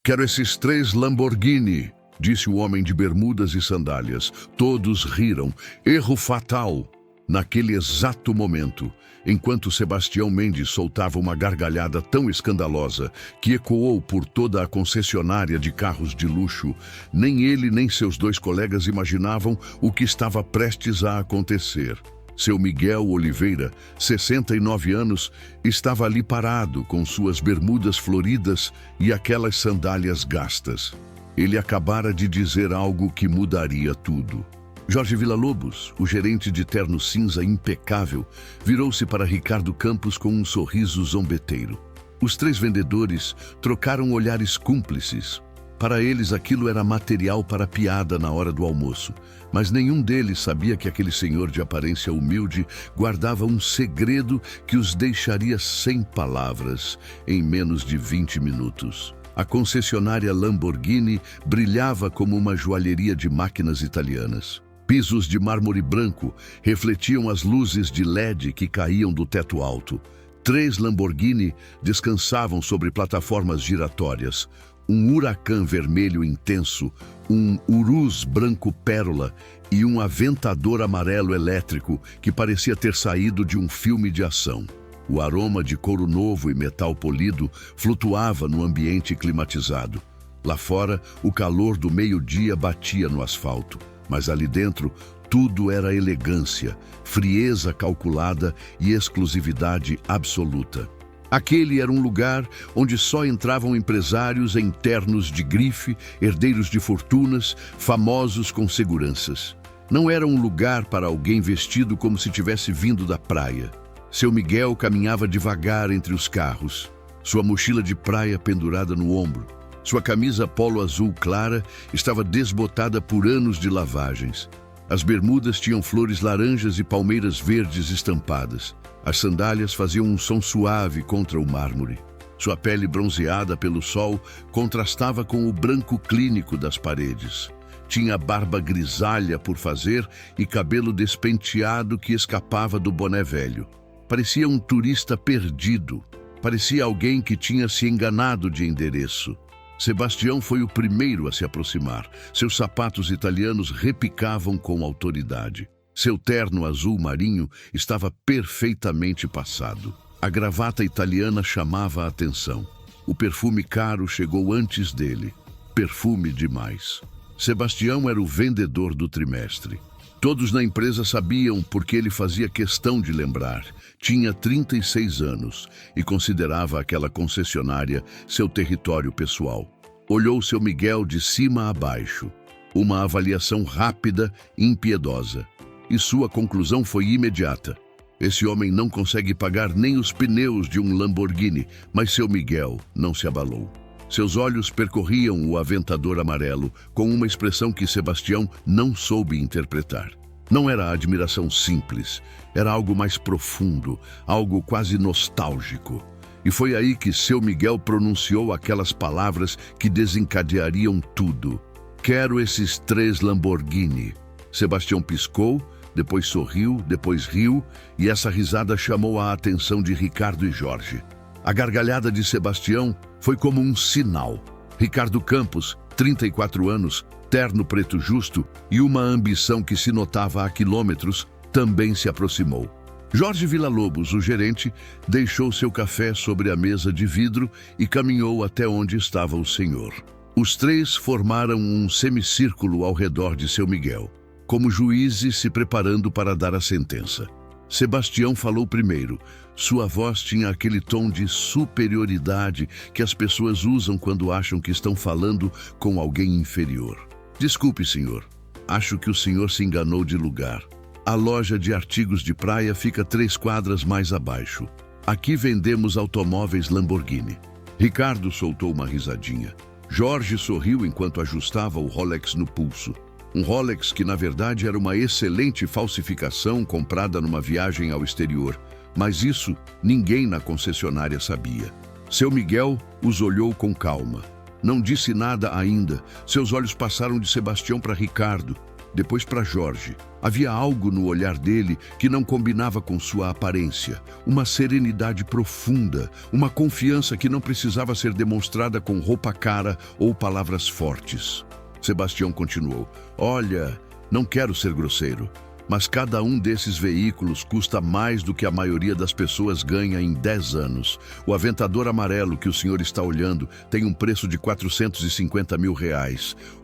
Quero esses 3 Lamborghini, disse o homem de bermudas e sandálias. Todos riram. Erro fatal. Naquele exato momento, enquanto Sebastião Mendes soltava uma gargalhada tão escandalosa que ecoou por toda a concessionária de carros de luxo, nem ele nem seus 2 colegas imaginavam o que estava prestes a acontecer. Seu Miguel Oliveira, 69 anos, estava ali parado com suas bermudas floridas e aquelas sandálias gastas. Ele acabara de dizer algo que mudaria tudo. Jorge Villa-Lobos, o gerente de terno cinza impecável, virou-se para Ricardo Campos com um sorriso zombeteiro. Os 3 vendedores trocaram olhares cúmplices. Para eles aquilo era material para piada na hora do almoço, mas nenhum deles sabia que aquele senhor de aparência humilde guardava um segredo que os deixaria sem palavras em menos de 20 minutos. A concessionária Lamborghini brilhava como uma joalheria de máquinas italianas. Pisos de mármore branco refletiam as luzes de LED que caíam do teto alto. 3 Lamborghini descansavam sobre plataformas giratórias. Um Huracan vermelho intenso, um Urus branco pérola e um Aventador amarelo elétrico que parecia ter saído de um filme de ação. O aroma de couro novo e metal polido flutuava no ambiente climatizado. Lá fora, o calor do meio-dia batia no asfalto, mas ali dentro tudo era elegância, frieza calculada e exclusividade absoluta. Aquele era um lugar onde só entravam empresários em ternos de grife, herdeiros de fortunas, famosos com seguranças. Não era um lugar para alguém vestido como se tivesse vindo da praia. Seu Miguel caminhava devagar entre os carros, sua mochila de praia pendurada no ombro. Sua camisa polo azul clara estava desbotada por anos de lavagens. As bermudas tinham flores laranjas e palmeiras verdes estampadas. As sandálias faziam um som suave contra o mármore. Sua pele bronzeada pelo sol contrastava com o branco clínico das paredes. Tinha barba grisalha por fazer e cabelo despenteado que escapava do boné velho. Parecia um turista perdido. Parecia alguém que tinha se enganado de endereço. Sebastião foi o primeiro a se aproximar. Seus sapatos italianos repicavam com autoridade. Seu terno azul marinho estava perfeitamente passado. A gravata italiana chamava a atenção. O perfume caro chegou antes dele. Perfume demais. Sebastião era o vendedor do trimestre. Todos na empresa sabiam porque ele fazia questão de lembrar. Tinha 36 anos e considerava aquela concessionária seu território pessoal. Olhou seu Miguel de cima a baixo. Uma avaliação rápida e impiedosa. E sua conclusão foi imediata. Esse homem não consegue pagar nem os pneus de um Lamborghini, mas seu Miguel não se abalou. Seus olhos percorriam o Aventador amarelo com uma expressão que Sebastião não soube interpretar. Não era admiração simples, era algo mais profundo, algo quase nostálgico. E foi aí que seu Miguel pronunciou aquelas palavras que desencadeariam tudo. Quero esses 3 Lamborghini. Sebastião piscou, depois sorriu, depois riu, e essa risada chamou a atenção de Ricardo e Jorge. A gargalhada de Sebastião foi como um sinal. Ricardo Campos, 34 anos, terno preto justo e uma ambição que se notava a quilômetros, também se aproximou. Jorge Villa-Lobos, o gerente, deixou seu café sobre a mesa de vidro e caminhou até onde estava o senhor. Os 3 formaram um semicírculo ao redor de seu Miguel, como juízes se preparando para dar a sentença. Sebastião falou primeiro. Sua voz tinha aquele tom de superioridade que as pessoas usam quando acham que estão falando com alguém inferior. Desculpe, senhor. Acho que o senhor se enganou de lugar. A loja de artigos de praia fica 3 quadras mais abaixo. Aqui vendemos automóveis Lamborghini. Ricardo soltou uma risadinha. Jorge sorriu enquanto ajustava o Rolex no pulso. Um Rolex que, na verdade, era uma excelente falsificação comprada numa viagem ao exterior. Mas isso ninguém na concessionária sabia. Seu Miguel os olhou com calma. Não disse nada ainda. Seus olhos passaram de Sebastião para Ricardo. depois para Jorge. Havia algo no olhar dele que não combinava com sua aparência. Uma serenidade profunda, uma confiança que não precisava ser demonstrada com roupa cara ou palavras fortes. Sebastião continuou: olha, não quero ser grosseiro, mas cada um desses veículos custa mais do que a maioria das pessoas ganha em 10 anos. O Aventador amarelo que o senhor está olhando tem um preço de R$450 mil.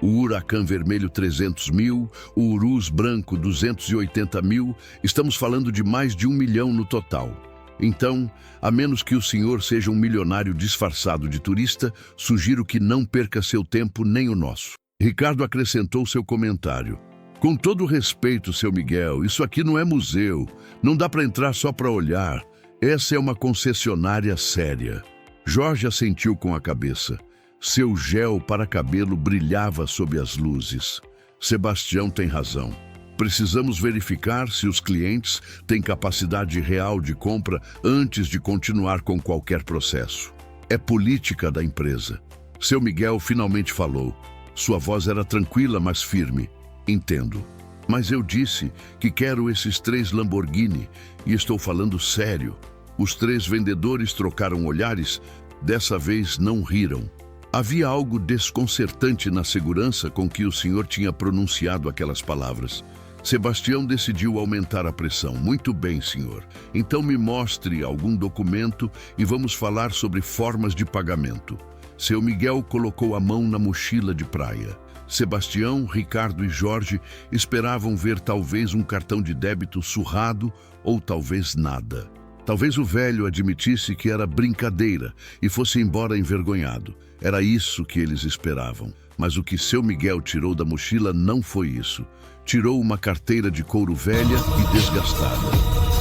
O Huracan vermelho 300 mil, o Urus branco 280 mil. Estamos falando de mais de 1 milhão no total. Então, a menos que o senhor seja um milionário disfarçado de turista, sugiro que não perca seu tempo nem o nosso. Ricardo acrescentou seu comentário: com todo respeito, seu Miguel, isso aqui não é museu. Não dá para entrar só para olhar. Essa é uma concessionária séria. Jorge assentiu com a cabeça. Seu gel para cabelo brilhava sob as luzes. Sebastião tem razão. Precisamos verificar se os clientes têm capacidade real de compra antes de continuar com qualquer processo. É política da empresa. Seu Miguel finalmente falou. Sua voz era tranquila, mas firme. Entendo, mas eu disse que quero esses 3 Lamborghini e estou falando sério. Os 3 vendedores trocaram olhares, dessa vez não riram. Havia algo desconcertante na segurança com que o senhor tinha pronunciado aquelas palavras. Sebastião decidiu aumentar a pressão. Muito bem, senhor. Então me mostre algum documento e vamos falar sobre formas de pagamento. Seu Miguel colocou a mão na mochila de praia. Sebastião, Ricardo e Jorge esperavam ver talvez um cartão de débito surrado ou talvez nada. Talvez o velho admitisse que era brincadeira e fosse embora envergonhado. Era isso que eles esperavam. Mas o que seu Miguel tirou da mochila não foi isso. Tirou uma carteira de couro velha e desgastada.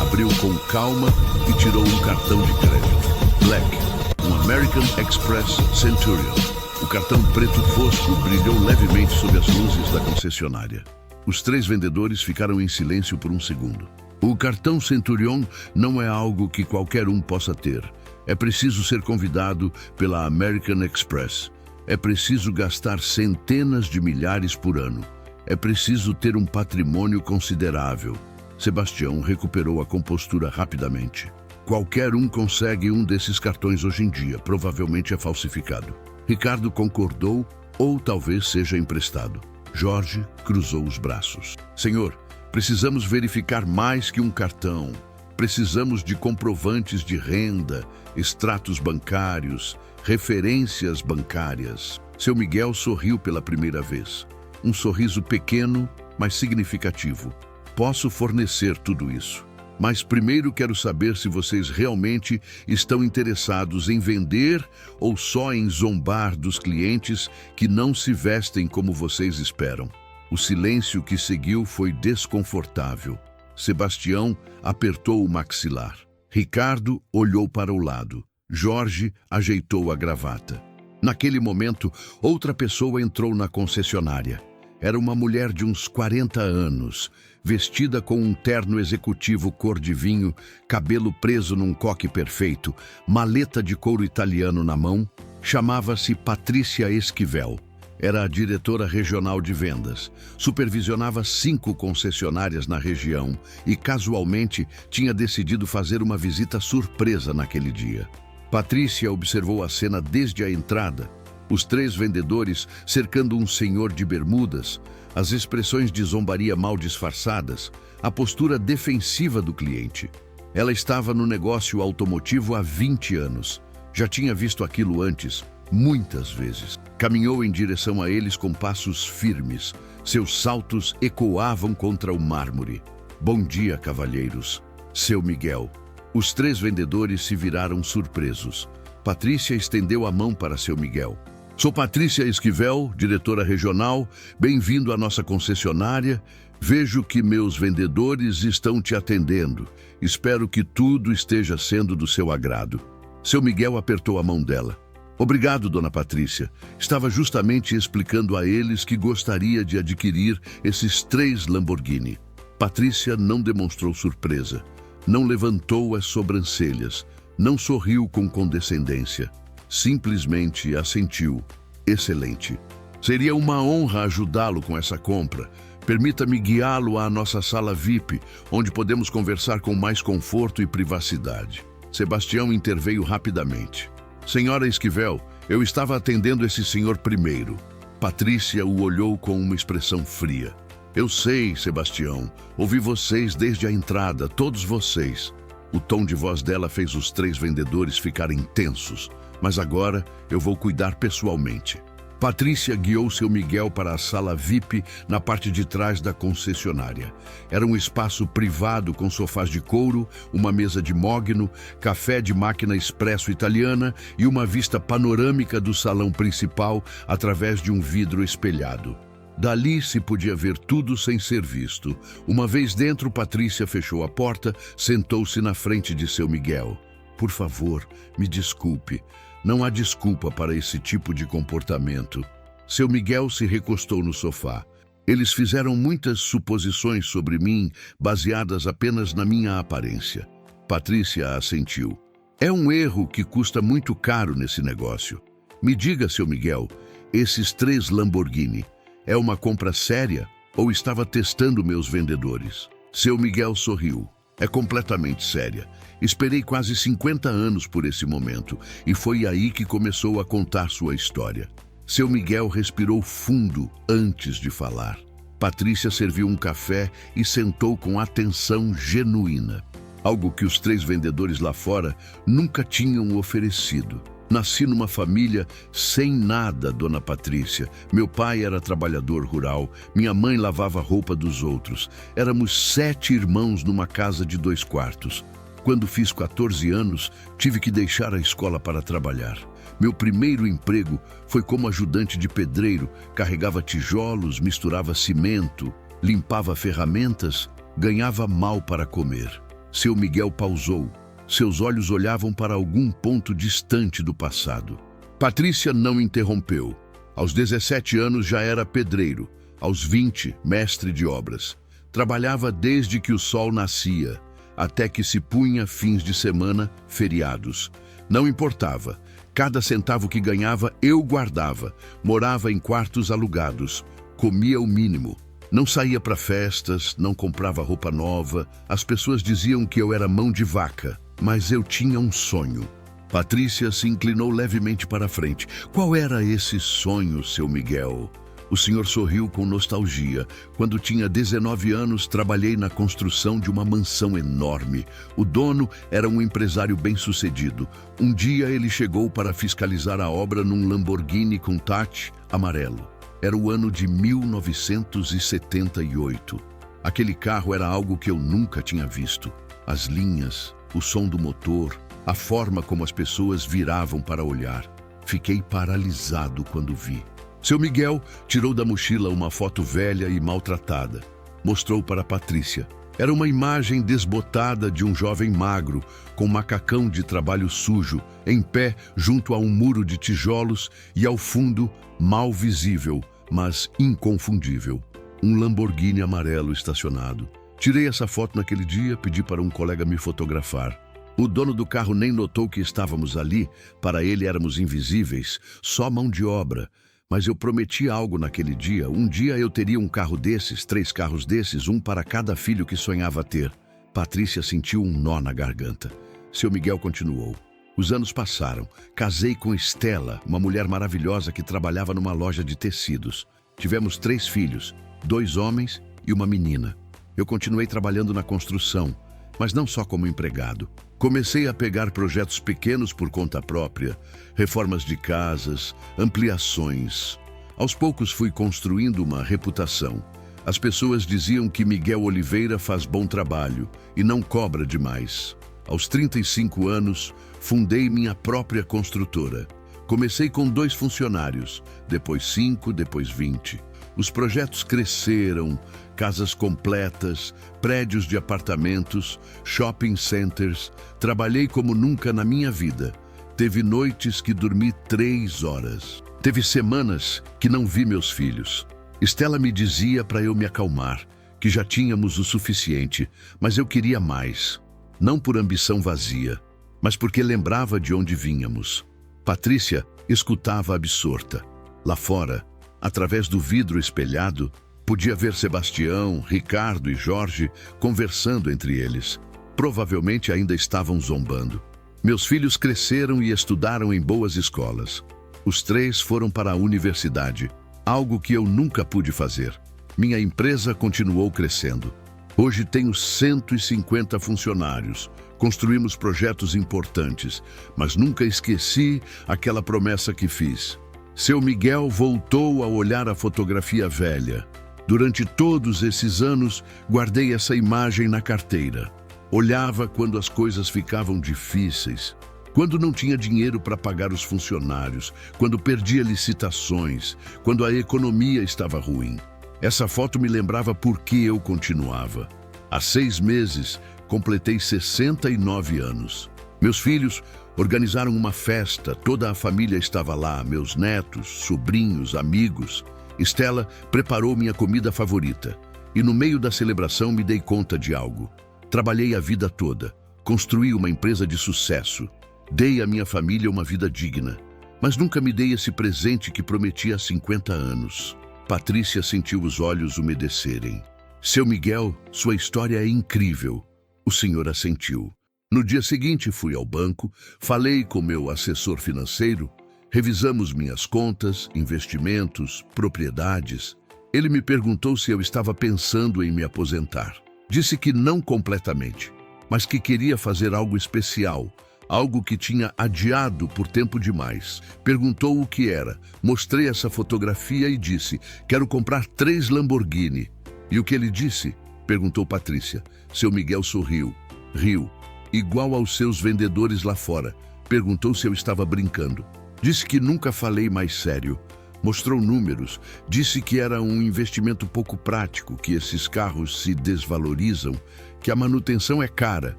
Abriu com calma e tirou um cartão de crédito. Black, um American Express Centurion. O cartão preto fosco brilhou levemente sob as luzes da concessionária. Os 3 vendedores ficaram em silêncio por um segundo. O cartão Centurion não é algo que qualquer um possa ter. É preciso ser convidado pela American Express. É preciso gastar centenas de milhares por ano. É preciso ter um patrimônio considerável. Sebastião recuperou a compostura rapidamente. Qualquer um consegue um desses cartões hoje em dia. Provavelmente é falsificado. Ricardo concordou, ou talvez seja emprestado. Jorge cruzou os braços. Senhor, precisamos verificar mais que um cartão. Precisamos de comprovantes de renda, extratos bancários, referências bancárias. Seu Miguel sorriu pela primeira vez. Um sorriso pequeno, mas significativo. Posso fornecer tudo isso. Mas primeiro quero saber se vocês realmente estão interessados em vender ou só em zombar dos clientes que não se vestem como vocês esperam. O silêncio que seguiu foi desconfortável. Sebastião apertou o maxilar. Ricardo olhou para o lado. Jorge ajeitou a gravata. Naquele momento, outra pessoa entrou na concessionária. Era uma mulher de uns 40 anos, vestida com um terno executivo cor de vinho, cabelo preso num coque perfeito, maleta de couro italiano na mão. Chamava-se Patrícia Esquivel. Era a diretora regional de vendas. Supervisionava 5 concessionárias na região e, casualmente, tinha decidido fazer uma visita surpresa naquele dia. Patrícia observou a cena desde a entrada. Os 3 vendedores cercando um senhor de bermudas, as expressões de zombaria mal disfarçadas, a postura defensiva do cliente. Ela estava no negócio automotivo há 20 anos. Já tinha visto aquilo antes, muitas vezes. Caminhou em direção a eles com passos firmes. Seus saltos ecoavam contra o mármore. Bom dia, cavalheiros. Seu Miguel. Os 3 vendedores se viraram surpresos. Patrícia estendeu a mão para seu Miguel. Sou Patrícia Esquivel, diretora regional. Bem-vindo à nossa concessionária. Vejo que meus vendedores estão te atendendo. Espero que tudo esteja sendo do seu agrado. Seu Miguel apertou a mão dela. Obrigado, dona Patrícia. Estava justamente explicando a eles que gostaria de adquirir esses 3 Lamborghini. Patrícia não demonstrou surpresa. Não levantou as sobrancelhas. Não sorriu com condescendência. Simplesmente assentiu. Excelente. Seria uma honra ajudá-lo com essa compra. Permita-me guiá-lo à nossa sala VIP, onde podemos conversar com mais conforto e privacidade. Sebastião interveio rapidamente. Senhora Esquivel, eu estava atendendo esse senhor primeiro. Patrícia o olhou com uma expressão fria. Eu sei, Sebastião. Ouvi vocês desde a entrada, todos vocês. O tom de voz dela fez os 3 vendedores ficarem tensos. Mas agora eu vou cuidar pessoalmente. Patrícia guiou seu Miguel para a sala VIP na parte de trás da concessionária. Era um espaço privado com sofás de couro, uma mesa de mogno, café de máquina expresso italiana e uma vista panorâmica do salão principal através de um vidro espelhado. Dali se podia ver tudo sem ser visto. Uma vez dentro, Patrícia fechou a porta, sentou-se na frente de seu Miguel. Por favor, me desculpe. Não há desculpa para esse tipo de comportamento. Seu Miguel se recostou no sofá. Eles fizeram muitas suposições sobre mim, baseadas apenas na minha aparência. Patrícia assentiu. É um erro que custa muito caro nesse negócio. Me diga, seu Miguel, esses 3 Lamborghini, é uma compra séria ou estava testando meus vendedores? Seu Miguel sorriu. É completamente séria. Esperei quase 50 anos por esse momento e foi aí que começou a contar sua história. Seu Miguel respirou fundo antes de falar. Patrícia serviu um café e sentou com atenção genuína. Algo que os 3 vendedores lá fora nunca tinham oferecido. Nasci numa família sem nada, dona Patrícia. Meu pai era trabalhador rural, minha mãe lavava roupa dos outros. Éramos 7 irmãos numa casa de 2 quartos. Quando fiz 14 anos, tive que deixar a escola para trabalhar. Meu primeiro emprego foi como ajudante de pedreiro, carregava tijolos, misturava cimento, limpava ferramentas, ganhava mal para comer. Seu Miguel pausou. Seus olhos olhavam para algum ponto distante do passado. Patrícia não interrompeu. Aos 17 anos já era pedreiro. Aos 20, mestre de obras. Trabalhava desde que o sol nascia, até que se punha fins de semana, feriados. Não importava. Cada centavo que ganhava eu guardava. Morava em quartos alugados. Comia o mínimo. Não saía para festas, não comprava roupa nova. As pessoas diziam que eu era mão de vaca. Mas eu tinha um sonho. Patrícia se inclinou levemente para a frente. Qual era esse sonho, seu Miguel? O senhor sorriu com nostalgia. Quando tinha 19 anos, trabalhei na construção de uma mansão enorme. O dono era um empresário bem-sucedido. Um dia ele chegou para fiscalizar a obra num Lamborghini Countach amarelo. Era o ano de 1978. Aquele carro era algo que eu nunca tinha visto. As linhas, o som do motor, a forma como as pessoas viravam para olhar. Fiquei paralisado quando vi. Seu Miguel tirou da mochila uma foto velha e maltratada. Mostrou para Patrícia. Era uma imagem desbotada de um jovem magro, com macacão de trabalho sujo, em pé junto a um muro de tijolos e ao fundo, mal visível, mas inconfundível, um Lamborghini amarelo estacionado. Tirei essa foto naquele dia, pedi para um colega me fotografar. O dono do carro nem notou que estávamos ali, para ele éramos invisíveis, só mão de obra. Mas eu prometi algo naquele dia. Um dia eu teria um carro desses, 3 carros desses, um para cada filho que sonhava ter. Patrícia sentiu um nó na garganta. Seu Miguel continuou. Os anos passaram. Casei com Estela, uma mulher maravilhosa que trabalhava numa loja de tecidos. Tivemos 3 filhos, 2 homens e uma menina. Eu continuei trabalhando na construção, mas não só como empregado. Comecei a pegar projetos pequenos por conta própria, reformas de casas, ampliações. Aos poucos fui construindo uma reputação. As pessoas diziam que Miguel Oliveira faz bom trabalho e não cobra demais. Aos 35 anos, fundei minha própria construtora. Comecei com 2 funcionários, depois 5, depois 20. Os projetos cresceram, casas completas, prédios de apartamentos, shopping centers. Trabalhei como nunca na minha vida. Teve noites que dormi 3 horas. Teve semanas que não vi meus filhos. Estela me dizia para eu me acalmar, que já tínhamos o suficiente, mas eu queria mais. Não por ambição vazia, mas porque lembrava de onde vínhamos. Patrícia escutava absorta. Lá fora, através do vidro espelhado, Podia ver Sebastião, Ricardo e Jorge conversando entre eles. Provavelmente ainda estavam zombando. Meus filhos cresceram e estudaram em boas escolas. Os três foram para a universidade, algo que eu nunca pude fazer. Minha empresa continuou crescendo. Hoje tenho 150 funcionários. Construímos projetos importantes, mas nunca esqueci aquela promessa que fiz. Seu Miguel voltou a olhar a fotografia velha. Durante todos esses anos, guardei essa imagem na carteira. Olhava quando as coisas ficavam difíceis, quando não tinha dinheiro para pagar os funcionários, quando perdia licitações, quando a economia estava ruim. Essa foto me lembrava por que eu continuava. Há 6 meses, completei 69 anos. Meus filhos organizaram uma festa, toda a família estava lá, meus netos, sobrinhos, amigos. Estela preparou minha comida favorita. E no meio da celebração me dei conta de algo. Trabalhei a vida toda, construí uma empresa de sucesso, dei à minha família uma vida digna, mas nunca me dei esse presente que prometi há 50 anos. Patrícia sentiu os olhos umedecerem. Seu Miguel, sua história é incrível. O senhor assentiu. No dia seguinte fui ao banco, falei com meu assessor financeiro, revisamos minhas contas, investimentos, propriedades. Ele me perguntou se eu estava pensando em me aposentar. Disse que não completamente, mas que queria fazer algo especial, algo que tinha adiado por tempo demais. Perguntou o que era, mostrei essa fotografia e disse, quero comprar 3 Lamborghini. E o que ele disse? Perguntou Patrícia. Seu Miguel sorriu, riu, igual aos seus vendedores lá fora. Perguntou se eu estava brincando. Disse que nunca falei mais sério. Mostrou números, disse que era um investimento pouco prático, que esses carros se desvalorizam, que a manutenção é cara,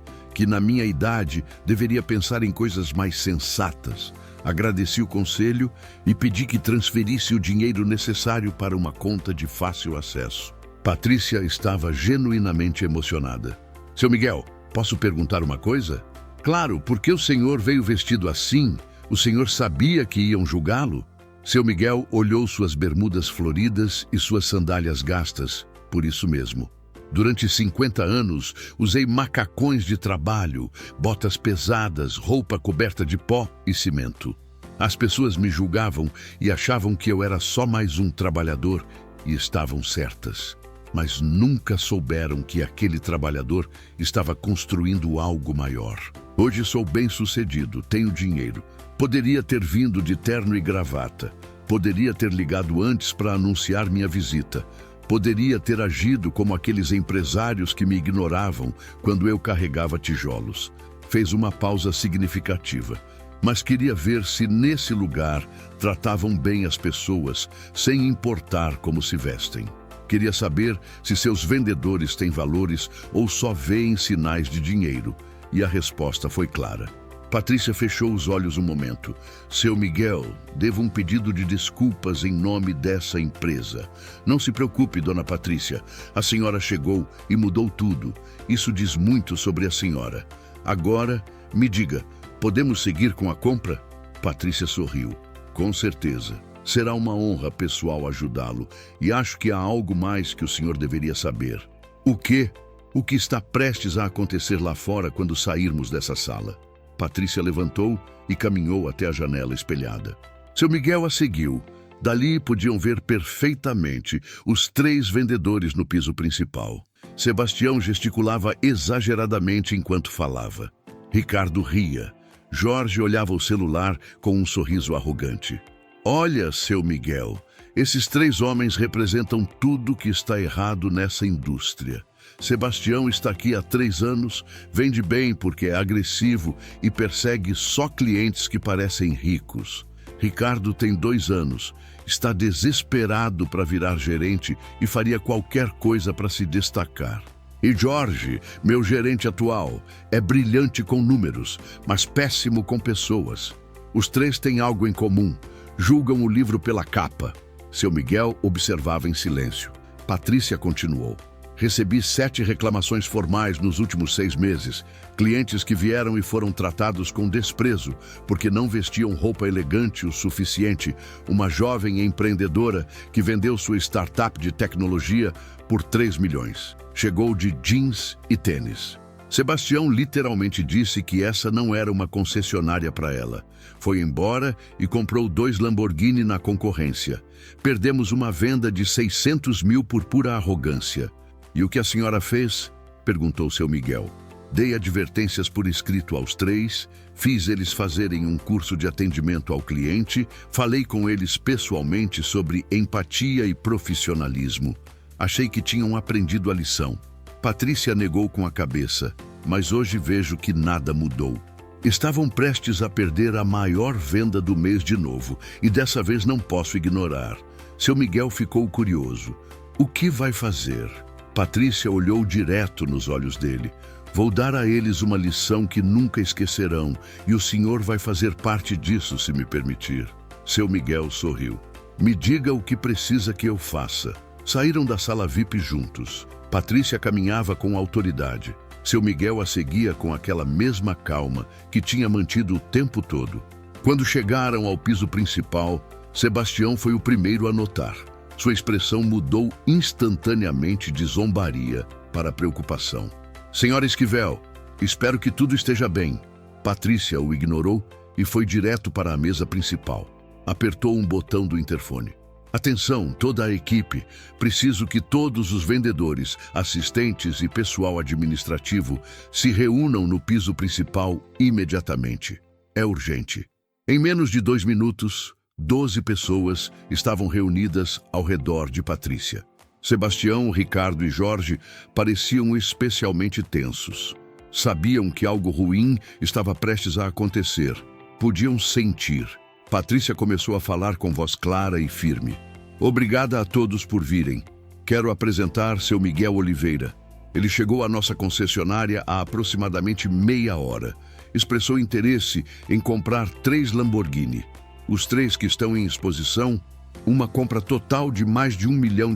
que na minha idade deveria pensar em coisas mais sensatas. Agradeci o conselho e pedi que transferisse o dinheiro necessário para uma conta de fácil acesso. Patrícia estava genuinamente emocionada. Seu Miguel, posso perguntar uma coisa? Claro, por que o senhor veio vestido assim? O senhor sabia que iam julgá-lo? Seu Miguel olhou suas bermudas floridas e suas sandálias gastas, por isso mesmo. Durante 50 anos, usei macacões de trabalho, botas pesadas, roupa coberta de pó e cimento. As pessoas me julgavam e achavam que eu era só mais um trabalhador e estavam certas. Mas nunca souberam que aquele trabalhador estava construindo algo maior. Hoje sou bem-sucedido, tenho dinheiro. Poderia ter vindo de terno e gravata. Poderia ter ligado antes para anunciar minha visita. Poderia ter agido como aqueles empresários que me ignoravam quando eu carregava tijolos. Fez uma pausa significativa. Mas queria ver se nesse lugar tratavam bem as pessoas, sem importar como se vestem. Queria saber se seus vendedores têm valores ou só veem sinais de dinheiro. E a resposta foi clara. Patrícia fechou os olhos um momento. Seu Miguel, devo um pedido de desculpas em nome dessa empresa. Não se preocupe, dona Patrícia. A senhora chegou e mudou tudo. Isso diz muito sobre a senhora. Agora, me diga, podemos seguir com a compra? Patrícia sorriu. Com certeza. Será uma honra pessoal ajudá-lo. E acho que há algo mais que o senhor deveria saber. O quê? O que está prestes a acontecer lá fora quando sairmos dessa sala? Patrícia levantou e caminhou até a janela espelhada. Seu Miguel a seguiu. Dali podiam ver perfeitamente os 3 vendedores no piso principal. Sebastião gesticulava exageradamente enquanto falava. Ricardo ria. Jorge olhava o celular com um sorriso arrogante. Olha, seu Miguel, esses 3 homens representam tudo que está errado nessa indústria. Sebastião está aqui há 3 anos, vende bem porque é agressivo e persegue só clientes que parecem ricos. Ricardo tem 2 anos, está desesperado para virar gerente e faria qualquer coisa para se destacar. E Jorge, meu gerente atual, é brilhante com números, mas péssimo com pessoas. Os 3 têm algo em comum, julgam o livro pela capa. Seu Miguel observava em silêncio. Patrícia continuou. Recebi 7 reclamações formais nos últimos 6 meses. Clientes que vieram e foram tratados com desprezo porque não vestiam roupa elegante o suficiente. Uma jovem empreendedora que vendeu sua startup de tecnologia por 3 milhões. Chegou de jeans e tênis. Sebastião literalmente disse que essa não era uma concessionária para ela. Foi embora e comprou 2 Lamborghini na concorrência. Perdemos uma venda de 600 mil por pura arrogância. E o que a senhora fez? Perguntou seu Miguel. Dei advertências por escrito aos 3, fiz eles fazerem um curso de atendimento ao cliente, falei com eles pessoalmente sobre empatia e profissionalismo. Achei que tinham aprendido a lição. Patrícia negou com a cabeça, mas hoje vejo que nada mudou. Estavam prestes a perder a maior venda do mês de novo, e dessa vez não posso ignorar. Seu Miguel ficou curioso. O que vai fazer? Patrícia olhou direto nos olhos dele. Vou dar a eles uma lição que nunca esquecerão, e o senhor vai fazer parte disso, se me permitir. Seu Miguel sorriu. Me diga o que precisa que eu faça. Saíram da sala VIP juntos. Patrícia caminhava com autoridade. Seu Miguel a seguia com aquela mesma calma que tinha mantido o tempo todo. Quando chegaram ao piso principal, Sebastião foi o primeiro a notar. Sua expressão mudou instantaneamente de zombaria para preocupação. Senhora Esquivel, espero que tudo esteja bem. Patrícia o ignorou e foi direto para a mesa principal. Apertou um botão do interfone. Atenção, toda a equipe. Preciso que todos os vendedores, assistentes e pessoal administrativo se reúnam no piso principal imediatamente. É urgente. Em menos de 2 minutos, 12 pessoas estavam reunidas ao redor de Patrícia. Sebastião, Ricardo e Jorge pareciam especialmente tensos. Sabiam que algo ruim estava prestes a acontecer. Podiam sentir. Patrícia começou a falar com voz clara e firme. Obrigada a todos por virem. Quero apresentar seu Miguel Oliveira. Ele chegou à nossa concessionária há aproximadamente meia hora. Expressou interesse em comprar 3 Lamborghini. Os 3 que estão em exposição, uma compra total de mais de R$1 milhão.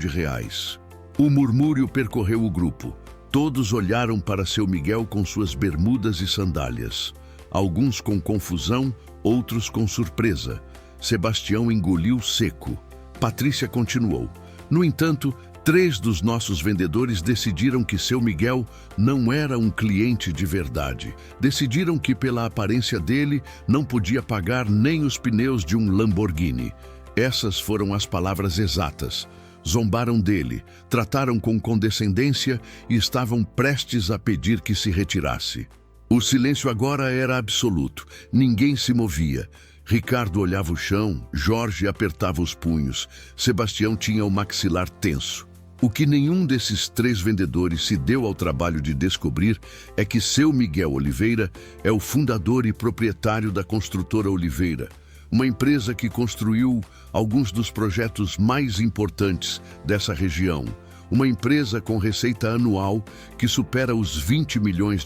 O murmúrio percorreu o grupo. Todos olharam para seu Miguel com suas bermudas e sandálias. Alguns com confusão, outros com surpresa. Sebastião engoliu seco. Patrícia continuou. No entanto, 3 dos nossos vendedores decidiram que seu Miguel não era um cliente de verdade. Decidiram que, pela aparência dele, não podia pagar nem os pneus de um Lamborghini. Essas foram as palavras exatas. Zombaram dele, trataram com condescendência e estavam prestes a pedir que se retirasse. O silêncio agora era absoluto. Ninguém se movia. Ricardo olhava o chão, Jorge apertava os punhos. Sebastião tinha o maxilar tenso. O que nenhum desses 3 vendedores se deu ao trabalho de descobrir é que seu Miguel Oliveira é o fundador e proprietário da construtora Oliveira, uma empresa que construiu alguns dos projetos mais importantes dessa região. Uma empresa com receita anual que supera os R$20 milhões.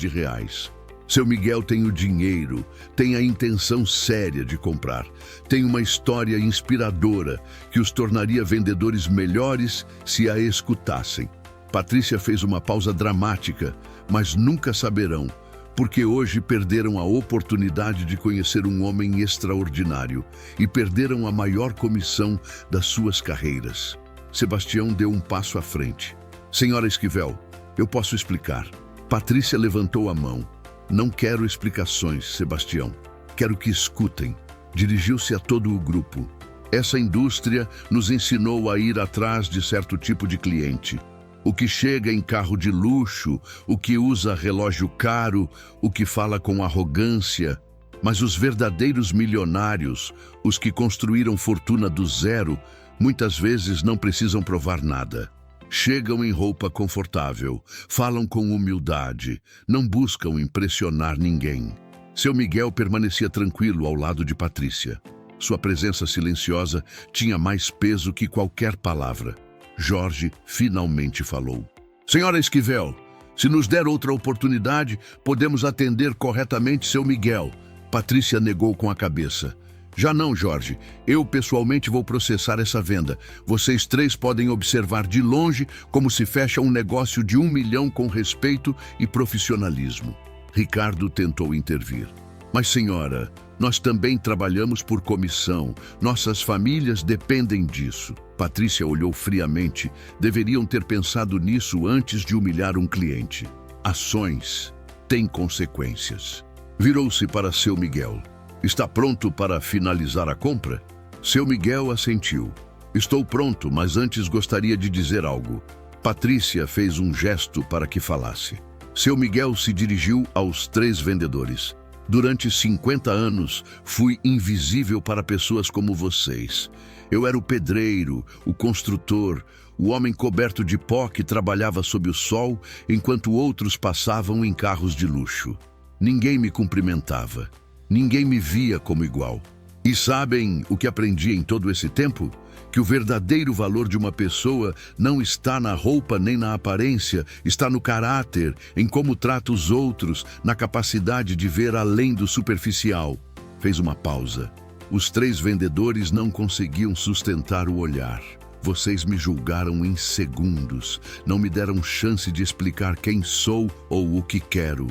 Seu Miguel tem o dinheiro, tem a intenção séria de comprar, tem uma história inspiradora que os tornaria vendedores melhores se a escutassem. Patrícia fez uma pausa dramática, mas nunca saberão, porque hoje perderam a oportunidade de conhecer um homem extraordinário e perderam a maior comissão das suas carreiras. Sebastião deu um passo à frente. Senhora Esquivel, eu posso explicar. Patrícia levantou a mão. Não quero explicações, Sebastião. Quero que escutem. Dirigiu-se a todo o grupo. Essa indústria nos ensinou a ir atrás de certo tipo de cliente. O que chega em carro de luxo, o que usa relógio caro, o que fala com arrogância. Mas os verdadeiros milionários, os que construíram fortuna do zero, muitas vezes não precisam provar nada. Chegam em roupa confortável, falam com humildade, não buscam impressionar ninguém. Seu Miguel permanecia tranquilo ao lado de Patrícia. Sua presença silenciosa tinha mais peso que qualquer palavra. Jorge finalmente falou. Senhora Esquivel, se nos der outra oportunidade, podemos atender corretamente seu Miguel. Patrícia negou com a cabeça. Já não, Jorge. Eu pessoalmente vou processar essa venda. Vocês três podem observar de longe como se fecha um negócio de 1 milhão com respeito e profissionalismo. Ricardo tentou intervir. Mas, senhora, nós também trabalhamos por comissão. Nossas famílias dependem disso. Patrícia olhou friamente. Deveriam ter pensado nisso antes de humilhar um cliente. Ações têm consequências. Virou-se para seu Miguel. Está pronto para finalizar a compra? Seu Miguel assentiu. Estou pronto, mas antes gostaria de dizer algo. Patrícia fez um gesto para que falasse. Seu Miguel se dirigiu aos 3 vendedores. Durante 50 anos, fui invisível para pessoas como vocês. Eu era o pedreiro, o construtor, o homem coberto de pó que trabalhava sob o sol, enquanto outros passavam em carros de luxo. Ninguém me cumprimentava. Ninguém me via como igual. E sabem o que aprendi em todo esse tempo? Que o verdadeiro valor de uma pessoa não está na roupa nem na aparência, está no caráter, em como trata os outros, na capacidade de ver além do superficial. Fez uma pausa. Os 3 vendedores não conseguiam sustentar o olhar. Vocês me julgaram em segundos. Não me deram chance de explicar quem sou ou o que quero.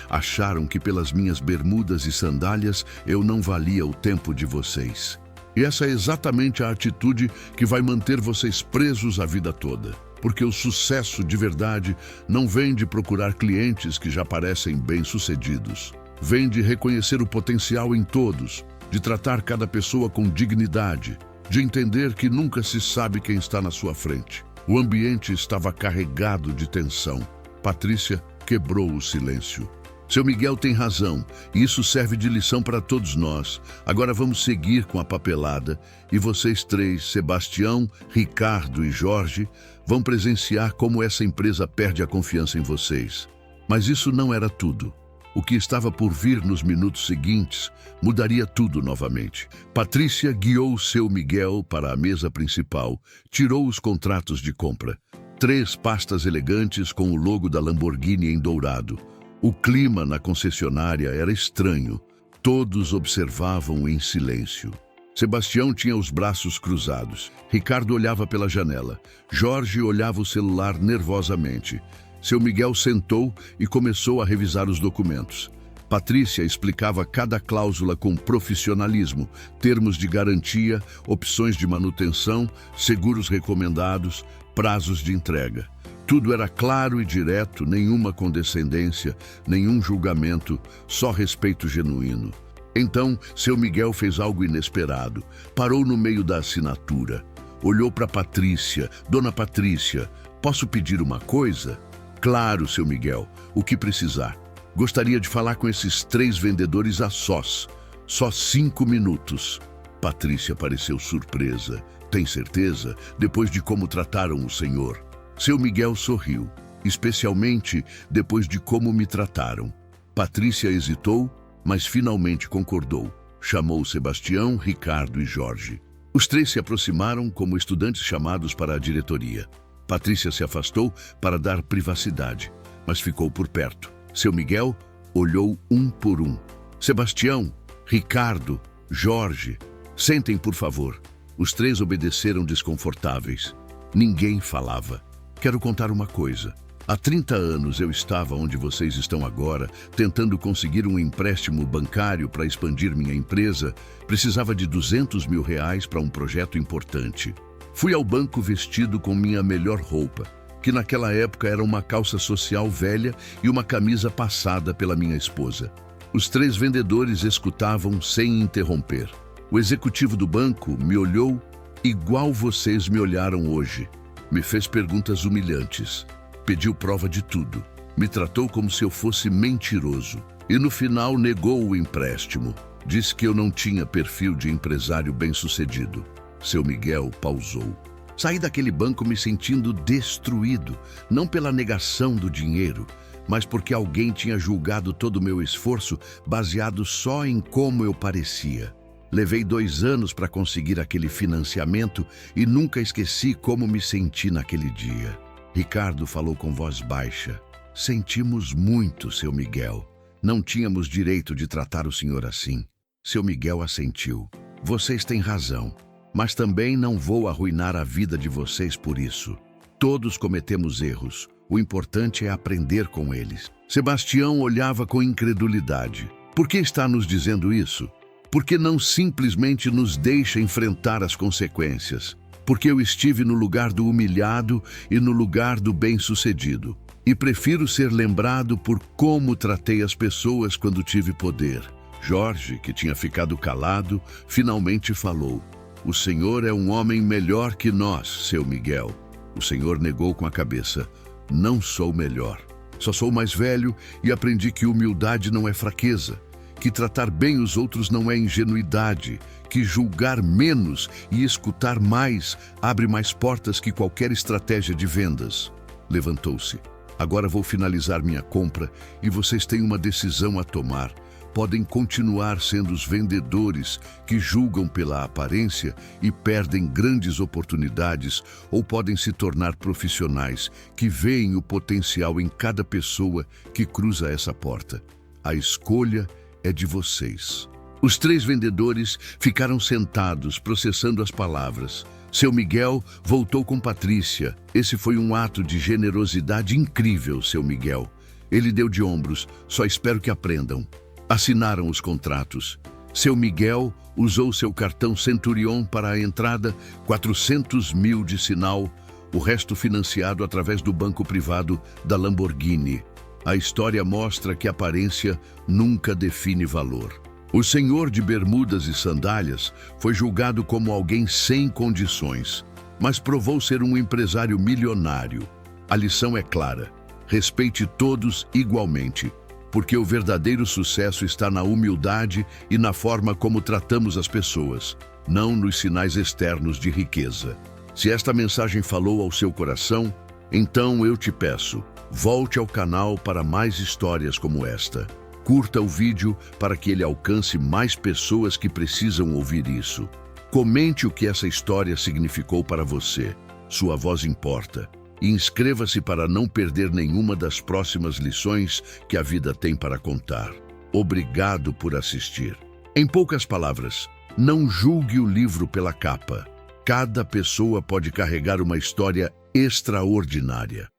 Acharam que pelas minhas bermudas e sandálias eu não valia o tempo de vocês. E essa é exatamente a atitude que vai manter vocês presos a vida toda. Porque o sucesso de verdade não vem de procurar clientes que já parecem bem-sucedidos. Vem de reconhecer o potencial em todos, de tratar cada pessoa com dignidade, de entender que nunca se sabe quem está na sua frente. O ambiente estava carregado de tensão. Patrícia quebrou o silêncio. Seu Miguel tem razão, e isso serve de lição para todos nós. Agora vamos seguir com a papelada, e vocês 3, Sebastião, Ricardo e Jorge, vão presenciar como essa empresa perde a confiança em vocês. Mas isso não era tudo. O que estava por vir nos minutos seguintes mudaria tudo novamente. Patrícia guiou seu Miguel para a mesa principal, tirou os contratos de compra. 3 pastas elegantes com o logo da Lamborghini em dourado. O clima na concessionária era estranho. Todos observavam em silêncio. Sebastião tinha os braços cruzados. Ricardo olhava pela janela. Jorge olhava o celular nervosamente. Seu Miguel sentou e começou a revisar os documentos. Patrícia explicava cada cláusula com profissionalismo, termos de garantia, opções de manutenção, seguros recomendados, prazos de entrega. Tudo era claro e direto, nenhuma condescendência, nenhum julgamento, só respeito genuíno. Então, seu Miguel fez algo inesperado. Parou no meio da assinatura. Olhou para Patrícia. Dona Patrícia, posso pedir uma coisa? Claro, seu Miguel, o que precisar. Gostaria de falar com esses 3 vendedores a sós. Só 5 minutos. Patrícia pareceu surpresa. Tem certeza? Depois de como trataram o senhor. Seu Miguel sorriu, especialmente depois de como me trataram. Patrícia hesitou, mas finalmente concordou. Chamou Sebastião, Ricardo e Jorge. Os 3 se aproximaram como estudantes chamados para a diretoria. Patrícia se afastou para dar privacidade, mas ficou por perto. Seu Miguel olhou um por um. Sebastião, Ricardo, Jorge, sentem, por favor. Os 3 obedeceram desconfortáveis. Ninguém falava. Quero contar uma coisa. Há 30 anos eu estava onde vocês estão agora, tentando conseguir um empréstimo bancário para expandir minha empresa. Precisava de R$200 mil para um projeto importante. Fui ao banco vestido com minha melhor roupa, que naquela época era uma calça social velha e uma camisa passada pela minha esposa. Os 3 vendedores escutavam sem interromper. O executivo do banco me olhou igual vocês me olharam hoje. Me fez perguntas humilhantes. Pediu prova de tudo. Me tratou como se eu fosse mentiroso. E no final negou o empréstimo. Disse que eu não tinha perfil de empresário bem-sucedido. Seu Miguel pausou. Saí daquele banco me sentindo destruído, não pela negação do dinheiro, mas porque alguém tinha julgado todo o meu esforço baseado só em como eu parecia. Levei 2 anos para conseguir aquele financiamento e nunca esqueci como me senti naquele dia. Ricardo falou com voz baixa. Sentimos muito, seu Miguel. Não tínhamos direito de tratar o senhor assim. Seu Miguel assentiu. Vocês têm razão, mas também não vou arruinar a vida de vocês por isso. Todos cometemos erros. O importante é aprender com eles. Sebastião olhava com incredulidade. Por que está nos dizendo isso? Porque não simplesmente nos deixa enfrentar as consequências. Porque eu estive no lugar do humilhado e no lugar do bem-sucedido. E prefiro ser lembrado por como tratei as pessoas quando tive poder. Jorge, que tinha ficado calado, finalmente falou. O senhor é um homem melhor que nós, seu Miguel. O senhor negou com a cabeça. Não sou melhor. Só sou mais velho e aprendi que humildade não é fraqueza, que tratar bem os outros não é ingenuidade, que julgar menos e escutar mais abre mais portas que qualquer estratégia de vendas. Levantou-se. Agora vou finalizar minha compra e vocês têm uma decisão a tomar. Podem continuar sendo os vendedores que julgam pela aparência e perdem grandes oportunidades, ou podem se tornar profissionais que veem o potencial em cada pessoa que cruza essa porta. A escolha é de vocês. Os 3 vendedores ficaram sentados, processando as palavras. Seu Miguel voltou com Patrícia. Esse foi um ato de generosidade incrível, seu Miguel. Ele deu de ombros. Só espero que aprendam. Assinaram os contratos. Seu Miguel usou seu cartão Centurion para a entrada, 400 mil de sinal, o resto financiado através do banco privado da Lamborghini. A história mostra que aparência nunca define valor. O senhor de bermudas e sandálias foi julgado como alguém sem condições, mas provou ser um empresário milionário. A lição é clara: respeite todos igualmente. Porque o verdadeiro sucesso está na humildade e na forma como tratamos as pessoas, não nos sinais externos de riqueza. Se esta mensagem falou ao seu coração, então eu te peço, volte ao canal para mais histórias como esta. Curta o vídeo para que ele alcance mais pessoas que precisam ouvir isso. Comente o que essa história significou para você. Sua voz importa. E inscreva-se para não perder nenhuma das próximas lições que a vida tem para contar. Obrigado por assistir. Em poucas palavras, não julgue o livro pela capa. Cada pessoa pode carregar uma história extraordinária.